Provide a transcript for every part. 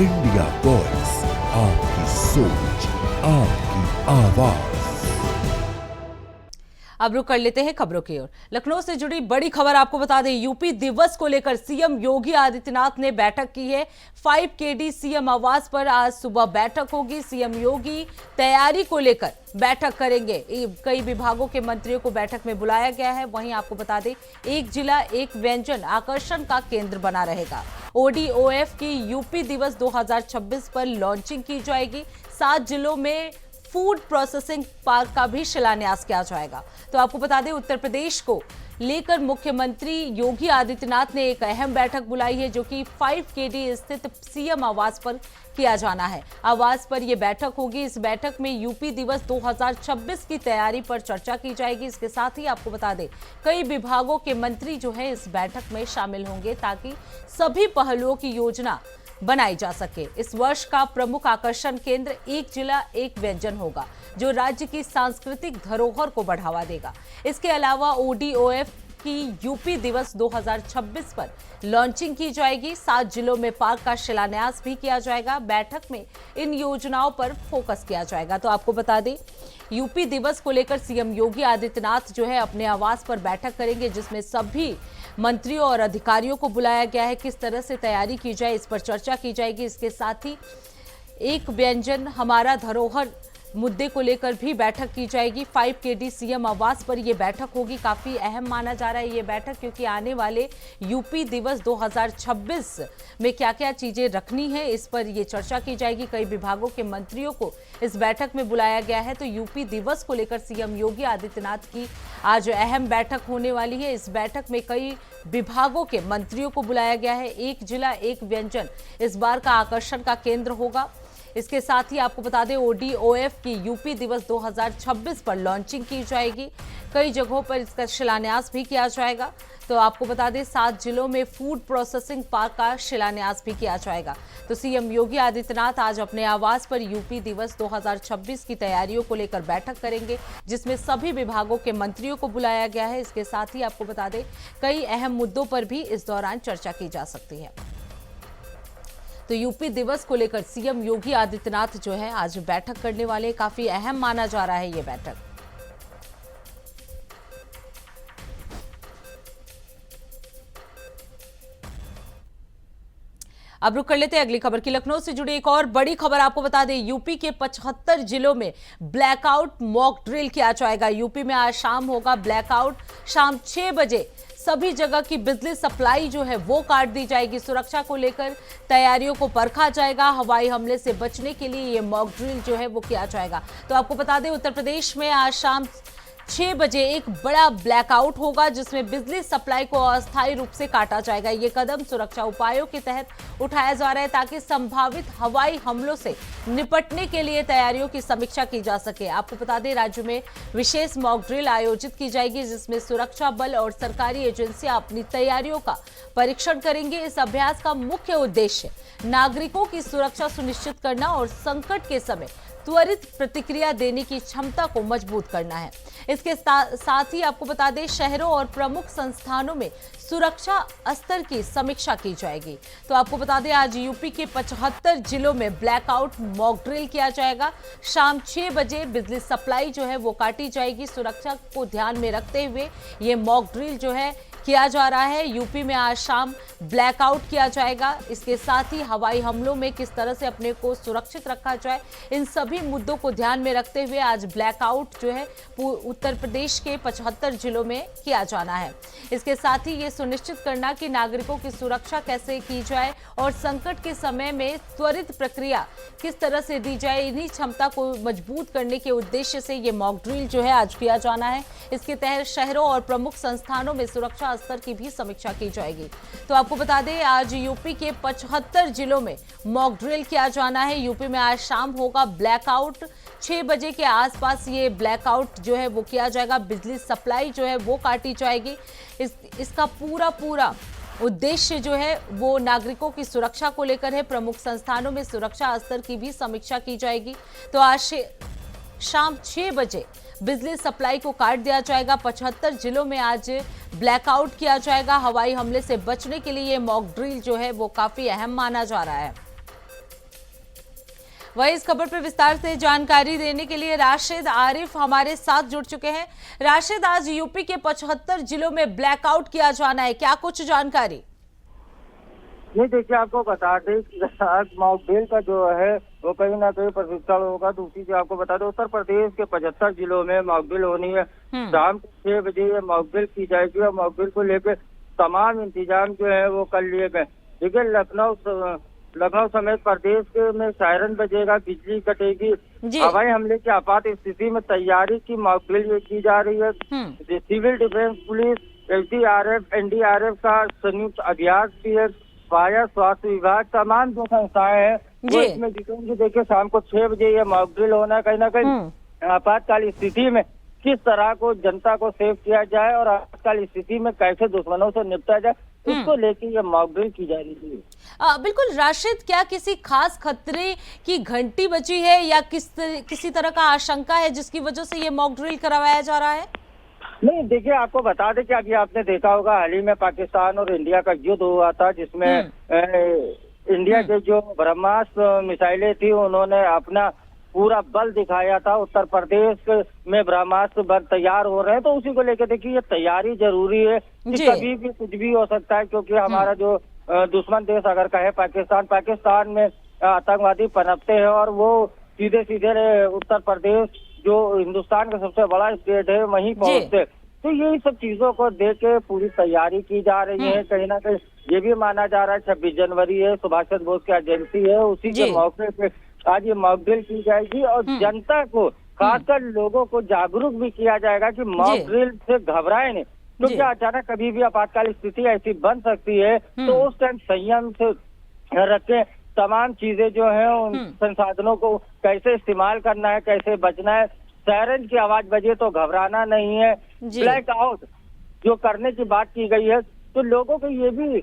India voice, आपकी सोच, आपकी आवाज। अब रुक कर लेते हैं खबरों की ओर। लखनऊ से जुड़ी बड़ी खबर आपको बता दें, यूपी दिवस को लेकर सीएम योगी आदित्यनाथ ने बैठक की है। 5KD सीएम आवास पर आज सुबह बैठक होगी। सीएम योगी तैयारी को लेकर बैठक करेंगे। कई विभागों के मंत्रियों को बैठक में बुलाया गया है। वहीं आपको बता दें, एक जिला एक व्यंजन आकर्षण का केंद्र बना रहेगा। ODOF की यूपी दिवस 2026 पर लॉन्चिंग की जाएगी। 7 जिलों में फूड प्रोसेसिंग पार्क का भी शिलान्यास किया जाएगा। तो आपको बता दें, उत्तर प्रदेश को लेकर मुख्यमंत्री योगी आदित्यनाथ ने एक अहम बैठक बुलाई है, जो कि 5KD स्थित सीएम आवास पर किया जाना है। आवास पर यह बैठक होगी। इस बैठक में यूपी दिवस 2026 की तैयारी पर चर्चा की जाएगी। इसके साथ ही आपको बता दें, कई विभागों के मंत्री जो है इस बैठक में शामिल होंगे, ताकि सभी पहलुओं की योजना बनाई जा सके। इस वर्ष का प्रमुख आकर्षण केंद्र एक जिला एक व्यंजन होगा, जो राज्य की सांस्कृतिक धरोहर को बढ़ावा देगा। इसके अलावा ODOF की यूपी दिवस 2026 पर लॉन्चिंग की जाएगी। 7 जिलों में पार्क का शिलान्यास भी किया जाएगा। बैठक में इन योजनाओं पर फोकस किया जाएगा। तो आपको बता दें, यूपी दिवस को लेकर सीएम योगी आदित्यनाथ जो है अपने आवास पर बैठक करेंगे, जिसमें सभी मंत्रियों और अधिकारियों को बुलाया गया है। किस तरह से तैयारी की जाए, इस पर चर्चा की जाएगी। इसके साथ ही एक व्यंजन हमारा धरोहर मुद्दे को लेकर भी बैठक की जाएगी। 5KD सीएम आवास पर यह बैठक होगी। काफी अहम माना जा रहा है ये बैठक, क्योंकि आने वाले यूपी दिवस 2026 में क्या क्या चीजें रखनी है, इस पर यह चर्चा की जाएगी। कई विभागों के मंत्रियों को इस बैठक में बुलाया गया है। तो यूपी दिवस को लेकर सीएम योगी आदित्यनाथ की आज अहम बैठक होने वाली है। इस बैठक में कई विभागों के मंत्रियों को बुलाया गया है। एक जिला एक व्यंजन इस बार का आकर्षण का केंद्र होगा। इसके साथ ही आपको बता दें, ODOF की यूपी दिवस 2026 पर लॉन्चिंग की जाएगी। कई जगहों पर इसका शिलान्यास भी किया जाएगा। तो आपको बता दें, 7 जिलों में फूड प्रोसेसिंग पार्क का शिलान्यास भी किया जाएगा। तो सीएम योगी आदित्यनाथ आज अपने आवास पर यूपी दिवस 2026 की तैयारियों को लेकर बैठक करेंगे, जिसमें सभी विभागों के मंत्रियों को बुलाया गया है। इसके साथ ही आपको बता दें, कई अहम मुद्दों पर भी इस दौरान चर्चा की जा सकती है। तो यूपी दिवस को लेकर सीएम योगी आदित्यनाथ जो है आज बैठक करने वाले। काफी अहम माना जा रहा है ये बैठक। अब रुक कर लेते हैं अगली खबर की। लखनऊ से जुड़ी एक और बड़ी खबर आपको बता दें, यूपी के 75 जिलों में ब्लैकआउट मॉक ड्रिल किया जाएगा। यूपी में आज शाम होगा ब्लैकआउट। शाम 6 बजे सभी जगह की बिजली सप्लाई जो है वो काट दी जाएगी। सुरक्षा को लेकर तैयारियों को परखा जाएगा। हवाई हमले से बचने के लिए ये मॉक ड्रिल जो है वो किया जाएगा। तो आपको बता दें, उत्तर प्रदेश में आज शाम 6 बजे एक बड़ा ब्लैकआउट होगा, जिसमें बिजली सप्लाई को अस्थायी रूप से काटा जाएगा। ये कदम सुरक्षा उपायों के तहत उठाया जा रहा है, ताकि संभावित हवाई हमलों से निपटने के लिए तैयारियों की समीक्षा की जा सके। आपको बता दें, राज्य में विशेष मॉक ड्रिल आयोजित की जाएगी, जिसमें सुरक्षा बल और सरकारी एजेंसियां अपनी तैयारियों का परीक्षण करेंगे। इस अभ्यास का मुख्य उद्देश्य नागरिकों की सुरक्षा सुनिश्चित करना और संकट के समय त्वरित प्रतिक्रिया देने की क्षमता को मजबूत करना है। इसके साथ ही आपको बता दें, शहरों और प्रमुख संस्थानों में सुरक्षा स्तर की समीक्षा की जाएगी। तो आपको बता दें, आज यूपी के 75 जिलों में ब्लैकआउट मॉक ड्रिल किया जाएगा। शाम 6 बजे बिजली सप्लाई जो है वो काटी जाएगी। सुरक्षा को ध्यान में रखते हुए ये मॉक ड्रिल जो है किया जा रहा है। यूपी में आज शाम ब्लैकआउट किया जाएगा। इसके साथ ही हवाई हमलों में किस तरह से अपने को सुरक्षित रखा जाए, इन सभी मुद्दों को ध्यान में रखते हुए आज ब्लैकआउट जो है उत्तर प्रदेश के 75 जिलों में किया जाना है। इसके साथ ही ये सुनिश्चित करना कि नागरिकों की सुरक्षा कैसे की जाए और संकट के समय में त्वरित प्रक्रिया किस तरह से दी जाए, इन्हीं क्षमता को मजबूत करने के उद्देश्य से ये मॉक ड्रिल जो है आज किया जाना है। इसके तहत शहरों और प्रमुख संस्थानों में सुरक्षा स्तर की भी समीक्षा की जाएगी। तो आपको बता दें, आज यूपी के 75 जिलों में मॉक ड्रिल किया जाना है। यूपी में आज शाम होगा ब्लैकआउट। 6 बजे के आसपास ये ब्लैकआउट जो है वो किया जाएगा। बिजली सप्लाई जो है वो काटी जाएगी। इसका पूरा उद्देश्य जो है वो नागरिकों की सुरक्षा को लेकर है। प्रमुख संस्थानों में सुरक्षा स्तर की भी समीक्षा की जाएगी। तो आज शाम 6 बजे बिजली सप्लाई को काट दिया जाएगा। 75 जिलों में आज ब्लैकआउट किया जाएगा। हवाई हमले से बचने के लिए ये मॉक ड्रिल जो है वो काफी अहम माना जा रहा है। वही इस खबर पर विस्तार से जानकारी देने के लिए राशिद आरिफ हमारे साथ जुड़ चुके हैं। राशिद, आज यूपी के 75 जिलों में ब्लैकआउट किया जाना है, क्या कुछ जानकारी? ये देखिए, आपको बता दें कि आज मॉकड्रिल का जो है वो कहीं ना कहीं प्रशिक्षण होगा। दूसरी चीज आपको बता दें, उत्तर प्रदेश के 75 जिलों में मॉकड्रिल होनी है। शाम को 6 बजे ये मॉकड्रिल की जाएगी और मॉकड्रिल को लेकर तमाम इंतजाम जो है वो कर लिए गए। देखिए, लखनऊ समेत प्रदेश के में सायरन बजेगा, बिजली कटेगी, हवाई हमले की आपात स्थिति में तैयारी की मॉकड्रिल की जा रही है। Civil defence, police, SDRF, NDRF का संयुक्त अभ्यास भी है। फायर, स्वास्थ्य विभाग, तमाम जो संस्थाएं हैं वो इसमें जुटेंगी। देखिए, शाम को 6 बजे ये मॉकड्रिल होना है। कहीं ना कहीं आपातकाल स्थिति में किस तरह को जनता को सेव किया जाए और आपातकाल स्थिति में कैसे दुश्मनों से निपटा जाए, इसको लेकर ये मॉकड्रिल की जा रही है। बिल्कुल राशिद, क्या किसी खास खतरे की घंटी बजी है या किसी तरह का आशंका है जिसकी वजह से ये मॉकड्रिल करवाया जा रहा है? नहीं, देखिए, आपको बता दें कि अभी आपने देखा होगा हाल ही में पाकिस्तान और इंडिया का युद्ध हुआ था, जिसमें इंडिया के जो ब्रह्मास्त्र मिसाइलें थी उन्होंने अपना पूरा बल दिखाया था। उत्तर प्रदेश में ब्रह्मास्त्र बल तैयार हो रहे हैं, तो उसी को लेकर देखिए ये तैयारी जरूरी है कि कभी भी कुछ भी हो सकता है। क्योंकि हमारा जो दुश्मन देश अगर कहे पाकिस्तान में आतंकवादी पनपते हैं और वो सीधे सीधे उत्तर प्रदेश जो हिंदुस्तान का सबसे बड़ा स्टेट है वहीं पहुंचते। तो यही सब चीजों को देख के पूरी तैयारी की जा रही है। कहीं ना कहीं ये भी माना जा रहा है 26 जनवरी है, सुभाष चंद्र बोस की जयंती है, उसी के मौके पे आज ये मॉकड्रिल की जाएगी और जनता को, खासकर लोगों को जागरूक भी किया जाएगा कि मॉकड्रिल से घबराए नहीं, क्योंकि अचानक कभी भी आपातकाल स्थिति ऐसी बन सकती है। तो उस टाइम संयम से रखें, तमाम चीजें जो है उन संसाधनों को कैसे इस्तेमाल करना है, कैसे बचना है। सायरन की आवाज बजे तो घबराना नहीं है। ब्लैकआउट जो करने की बात की गई है, तो लोगों को ये भी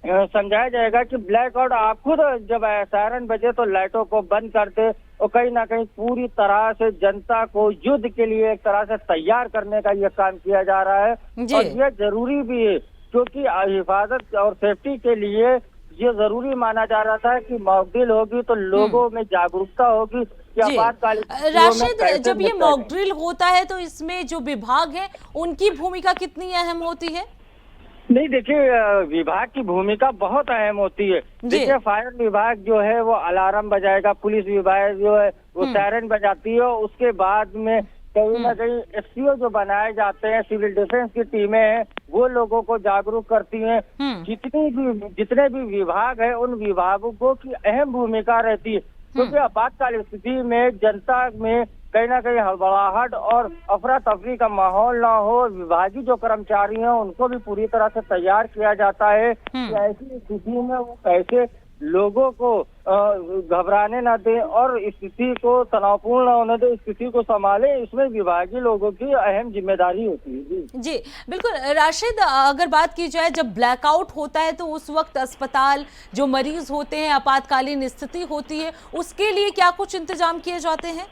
समझाया जाएगा कि ब्लैकआउट आप खुद जब सायरन बजे तो लाइटों को बंद कर दे और कहीं ना कहीं पूरी तरह से जनता को युद्ध के लिए एक तरह से तैयार करने का ये काम किया जा रहा है। और ये जरूरी भी है, क्योंकि हिफाजत और सेफ्टी के लिए ये जरूरी माना जा रहा था कि मॉकड्रिल होगी तो लोगों में जागरूकता होगी कि आपातकाल। राशिद, जब ये मॉकड्रिल होता है तो इसमें जो विभाग है उनकी भूमिका कितनी अहम होती है? नहीं, देखिए, विभाग की भूमिका बहुत अहम होती है। देखिए, फायर विभाग जो है वो अलार्म बजाएगा, पुलिस विभाग जो है वो सायरन बजाती है। उसके बाद में कहीं ना कहीं SCO जो बनाए जाते हैं, सिविल डिफेंस की टीमें हैं, वो लोगों को जागरूक करती हैं। जितने भी विभाग है उन विभागों की अहम भूमिका रहती है, क्योंकि आपातकाल स्थिति में जनता में कहीं ना कहीं हड़बड़ाहट और अफरा तफरी का माहौल ना हो। विभागीय जो कर्मचारी हैं उनको भी पूरी तरह से तैयार किया जाता है कि ऐसी स्थिति में वो कैसे लोगों को घबराने ना दे और स्थिति को तनावपूर्ण होने दे, स्थिति को संभाले। इसमें विभागीय लोगों की अहम जिम्मेदारी होती है। जी बिल्कुल राशिद, अगर बात की जाए जब ब्लैकआउट होता है तो उस वक्त अस्पताल, जो मरीज होते हैं, आपातकालीन स्थिति होती है, उसके लिए क्या कुछ इंतजाम किए जाते हैं?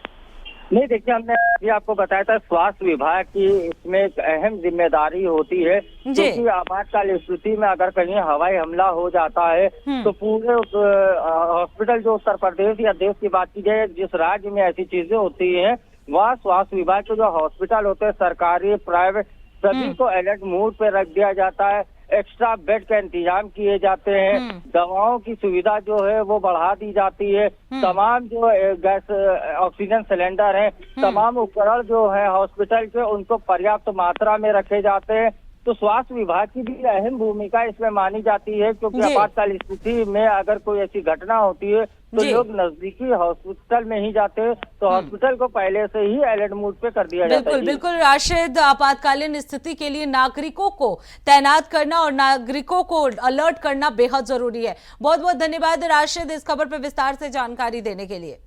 नहीं, देखिए, हमने अभी आपको बताया था स्वास्थ्य विभाग की इसमें एक अहम जिम्मेदारी होती है, क्योंकि आपातकाल स्थिति में अगर कहीं हवाई हमला हो जाता है तो पूरे हॉस्पिटल जो उत्तर प्रदेश या देश की बात की जाए, जिस राज्य में ऐसी चीजें होती हैं, वहाँ स्वास्थ्य विभाग के जो हॉस्पिटल होते हैं, सरकारी, प्राइवेट, सभी को अलर्ट मोड पे रख दिया जाता है। एक्स्ट्रा बेड का इंतजाम किए जाते हैं, दवाओं की सुविधा जो है वो बढ़ा दी जाती है। तमाम जो गैस ऑक्सीजन सिलेंडर हैं, तमाम उपकरण जो है हॉस्पिटल के, उनको पर्याप्त मात्रा में रखे जाते हैं। तो स्वास्थ्य विभाग की भी अहम भूमिका इसमें मानी जाती है, क्योंकि आपातकाल स्थिति में अगर कोई ऐसी घटना होती है तो लोग नजदीकी हॉस्पिटल में ही जाते हैं, तो हॉस्पिटल को पहले से ही अलर्ट मोड पे कर दिया जाता है। बिल्कुल राशिद, आपातकालीन स्थिति के लिए नागरिकों को तैनात करना और नागरिकों को अलर्ट करना बेहद जरूरी है। बहुत बहुत धन्यवाद राशिद इस खबर पर विस्तार से जानकारी देने के लिए।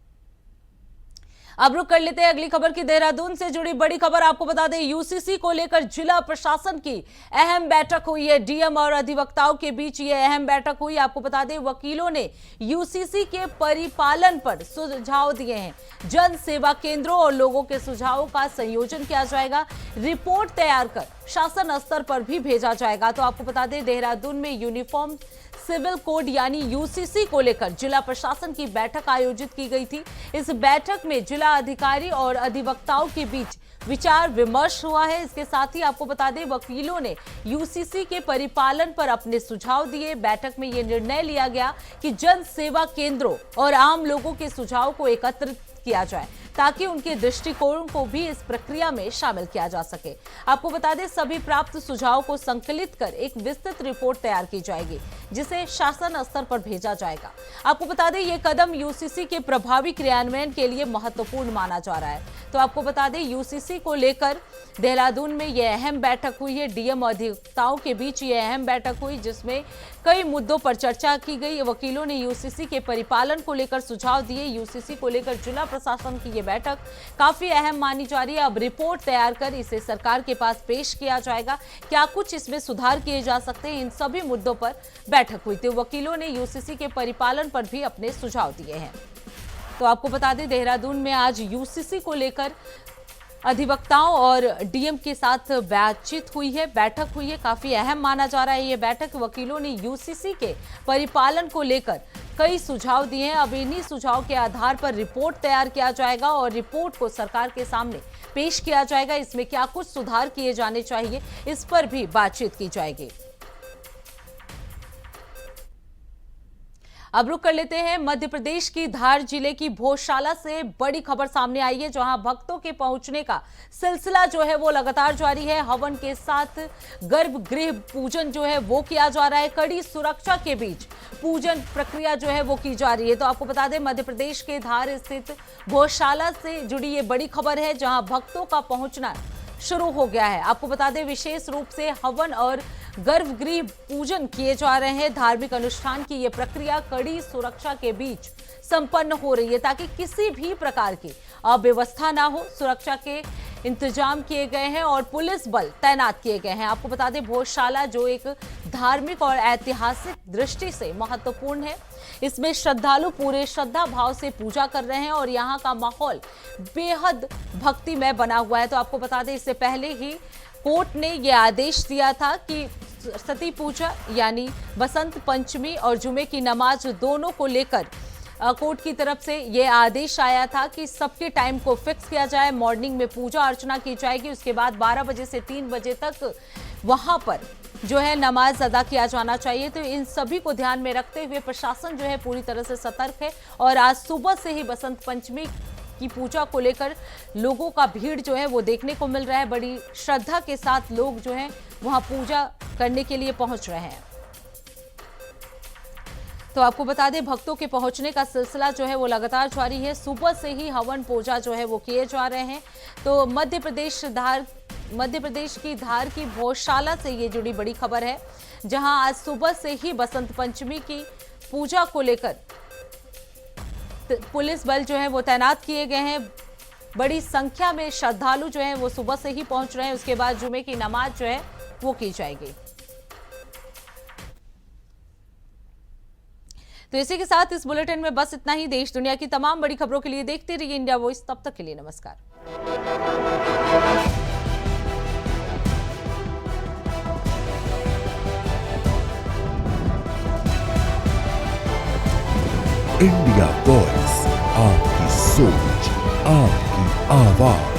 अब रुक कर लेते हैं अगली खबर की। देहरादून से जुड़ी बड़ी खबर आपको बता दें, यूसीसी को लेकर जिला प्रशासन की अहम बैठक हुई है। डीएम और अधिवक्ताओं के बीच ये अहम बैठक हुई। आपको बता दें, वकीलों ने यूसीसी के परिपालन पर सुझाव दिए हैं। जन सेवा केंद्रों और लोगों के सुझावों का संयोजन किया जाएगा। रिपोर्ट तैयार कर शासन स्तर पर भी भेजा जाएगा। तो आपको बता दें, देहरादून में यूनिफॉर्म सिविल कोड यानी यूसीसी को लेकर जिला प्रशासन की बैठक आयोजित की गई थी। इस बैठक में जिला अधिकारी और अधिवक्ताओं के बीच विचार विमर्श हुआ है। इसके साथ ही आपको बता दें, वकीलों ने यूसीसी के परिपालन पर अपने सुझाव दिए। बैठक में यह निर्णय लिया गया कि जन सेवा केंद्रों और आम लोगों के सुझाव को एकत्रित किया जाए ताकि उनके दृष्टिकोण को भी इस प्रक्रिया में शामिल किया जा सके। आपको बता दें, सभी प्राप्त सुझावों को संकलित कर एक विस्तृत रिपोर्ट तैयार की जाएगी जिसे शासन स्तर पर भेजा जाएगा। आपको बता दें, ये कदम यूसीसी के प्रभावी क्रियान्वयन के लिए महत्वपूर्ण माना जा रहा है। तो आपको बता दें, यूसीसी को लेकर देहरादून में यह अहम बैठक हुई है। डीएम और अधिवक्ताओं के बीच यह अहम बैठक हुई जिसमें कई मुद्दों पर चर्चा की गई। वकीलों ने यूसीसी के परिपालन को लेकर सुझाव दिए। यूसीसी को लेकर जिला प्रशासन की यह बैठक काफी अहम मानी जा रही है। अब रिपोर्ट तैयार कर इसे सरकार के पास पेश किया जाएगा। क्या कुछ इसमें सुधार किए जा सकते हैं, इन सभी मुद्दों पर बैठक हुई थी। वकीलों ने यूसीसी के परिपालन पर भी अपने सुझाव दिए हैं। तो आपको बता दें, देहरादून में आज यूसीसी को लेकर अधिवक्ताओं और डीएम के साथ बातचीत हुई है, बैठक हुई है। काफी अहम माना जा रहा है ये बैठक। वकीलों ने यूसीसी के परिपालन को लेकर कई सुझाव दिए हैं। अब इन्हीं सुझाव के आधार पर रिपोर्ट तैयार किया जाएगा और रिपोर्ट को सरकार के सामने पेश किया जाएगा। इसमें क्या कुछ सुधार किए जाने चाहिए, इस पर भी बातचीत की जाएगी। अब रुक कर लेते हैं मध्य प्रदेश की धार जिले की भोजशाला से बड़ी खबर सामने आई है, जहां भक्तों के पहुंचने का सिलसिला जो है वो लगातार जारी है। हवन के साथ गर्भगृह पूजन जो है वो किया जा रहा है। कड़ी सुरक्षा के बीच पूजन प्रक्रिया जो है वो की जा रही है। तो आपको बता दें, मध्य प्रदेश के धार स्थित भोजशाला से जुड़ी ये बड़ी खबर है, जहां भक्तों का पहुंचना शुरू हो गया है। आपको बता दें, विशेष रूप से हवन और गर्भगृह पूजन किए जा रहे हैं। धार्मिक अनुष्ठान की यह प्रक्रिया कड़ी सुरक्षा के बीच संपन्न हो रही है ताकि किसी भी प्रकार की अव्यवस्था ना हो। सुरक्षा के इंतजाम किए गए हैं और पुलिस बल तैनात किए गए हैं। आपको बता दें, भोजशाला जो एक धार्मिक और ऐतिहासिक दृष्टि से महत्वपूर्ण है, इसमें श्रद्धालु पूरे श्रद्धा भाव से पूजा कर रहे हैं और यहाँ का माहौल बेहद भक्तिमय बना हुआ है। तो आपको बता दें, इससे पहले ही कोर्ट ने यह आदेश दिया था कि सती पूजा यानी बसंत पंचमी और जुमे की नमाज दोनों को लेकर कोर्ट की तरफ से यह आदेश आया था कि सबके टाइम को फिक्स किया जाए। मॉर्निंग में पूजा अर्चना की जाएगी, उसके बाद 12 बजे से 3 बजे तक वहां पर जो है नमाज अदा किया जाना चाहिए। तो इन सभी को ध्यान में रखते हुए प्रशासन जो है पूरी तरह से सतर्क है और आज सुबह से ही बसंत पंचमी की पूजा को लेकर लोगों का भीड़ जो है वो देखने को मिल रहा है। बड़ी श्रद्धा के साथ लोग जो है वहां पूजा करने के लिए पहुंच रहे हैं। तो आपको बता दें, भक्तों के पहुंचने का सिलसिला जो है वो लगातार जारी है। सुबह से ही हवन पूजा जो है वो किए जा रहे हैं। तो मध्य प्रदेश की धार की भोजशाला से ये जुड़ी बड़ी खबर है, जहां आज सुबह से ही बसंत पंचमी की पूजा को लेकर पुलिस बल जो है वो तैनात किए गए हैं। बड़ी संख्या में श्रद्धालु जो हैं वो सुबह से ही पहुंच रहे हैं। उसके बाद जुमे की नमाज जो है वो की जाएगी। तो इसी के साथ इस बुलेटिन में बस इतना ही। देश दुनिया की तमाम बड़ी खबरों के लिए देखते रहिए इंडिया वॉइस। तब तक के लिए नमस्कार। इंडिया वॉइस, आपकी सोच, आपकी आवाज।